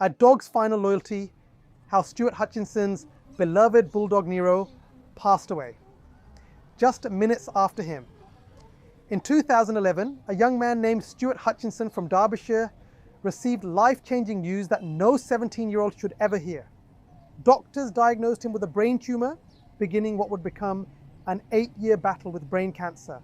A dog's final loyalty, how Stuart Hutchinson's beloved Bulldog Nero passed away, just minutes after him. In 2011, a young man named Stuart Hutchinson from Derbyshire received life-changing news that no 17-year-old should ever hear. Doctors diagnosed him with a brain tumor, beginning what would become an 8-year battle with brain cancer.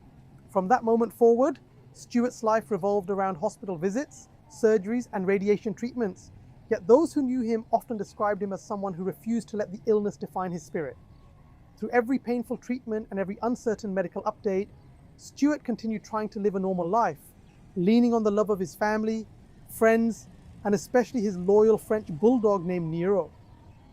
From that moment forward, Stuart's life revolved around hospital visits, surgeries, and radiation treatments. Yet those who knew him often described him as someone who refused to let the illness define his spirit. Through every painful treatment and every uncertain medical update, Stuart continued trying to live a normal life, leaning on the love of his family, friends, and especially his loyal French bulldog named Nero.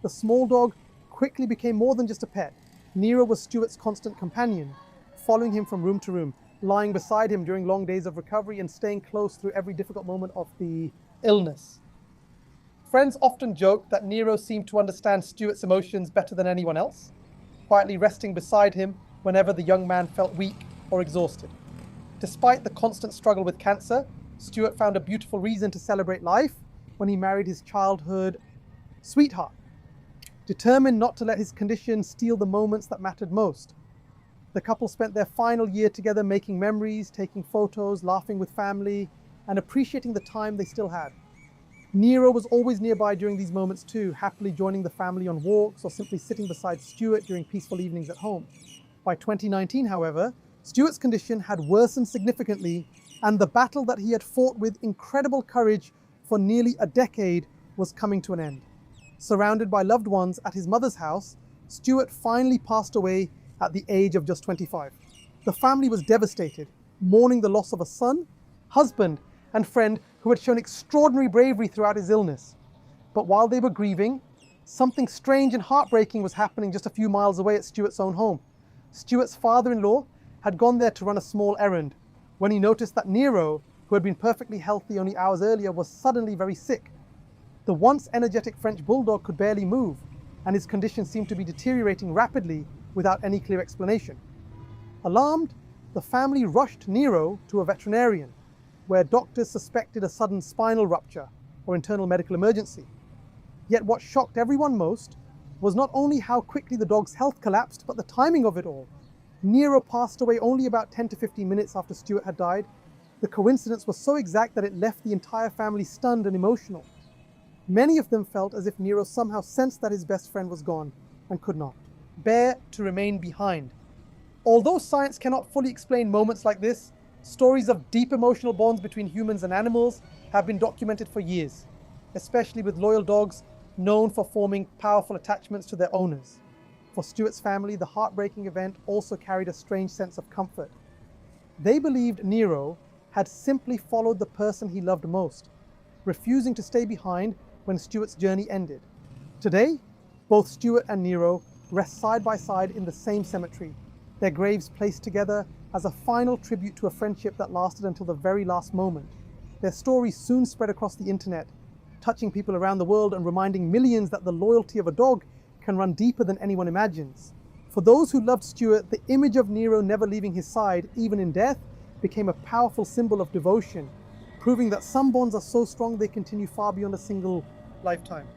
The small dog quickly became more than just a pet. Nero was Stuart's constant companion, following him from room to room, lying beside him during long days of recovery and staying close through every difficult moment of the illness. Friends often joke that Nero seemed to understand Stuart's emotions better than anyone else, quietly resting beside him whenever the young man felt weak or exhausted. Despite the constant struggle with cancer, Stuart found a beautiful reason to celebrate life when he married his childhood sweetheart, determined not to let his condition steal the moments that mattered most. The couple spent their final year together making memories, taking photos, laughing with family, and appreciating the time they still had. Nero was always nearby during these moments too, happily joining the family on walks or simply sitting beside Stuart during peaceful evenings at home. By 2019, however, Stuart's condition had worsened significantly, and the battle that he had fought with incredible courage for nearly a decade was coming to an end. Surrounded by loved ones at his mother's house, Stuart finally passed away at the age of just 25. The family was devastated, mourning the loss of a son, husband, and friend who had shown extraordinary bravery throughout his illness. But while they were grieving, something strange and heartbreaking was happening just a few miles away at Stuart's own home. Stuart's father-in-law had gone there to run a small errand when he noticed that Nero, who had been perfectly healthy only hours earlier, was suddenly very sick. The once energetic French bulldog could barely move, and his condition seemed to be deteriorating rapidly without any clear explanation. Alarmed, the family rushed Nero to a veterinarian, where doctors suspected a sudden spinal rupture or internal medical emergency. Yet what shocked everyone most was not only how quickly the dog's health collapsed, but the timing of it all. Nero passed away only about 10 to 15 minutes after Stuart had died. The coincidence was so exact that it left the entire family stunned and emotional. Many of them felt as if Nero somehow sensed that his best friend was gone and could not bear to remain behind. Although science cannot fully explain moments like this, stories of deep emotional bonds between humans and animals have been documented for years, especially with loyal dogs known for forming powerful attachments to their owners. For Stuart's family, the heartbreaking event also carried a strange sense of comfort. They believed Nero had simply followed the person he loved most, refusing to stay behind when Stuart's journey ended. Today, both Stuart and Nero rest side by side in the same cemetery, their graves placed together as a final tribute to a friendship that lasted until the very last moment. Their stories soon spread across the internet, touching people around the world and reminding millions that the loyalty of a dog can run deeper than anyone imagines. For those who loved Stuart, the image of Nero never leaving his side, even in death, became a powerful symbol of devotion, proving that some bonds are so strong they continue far beyond a single lifetime.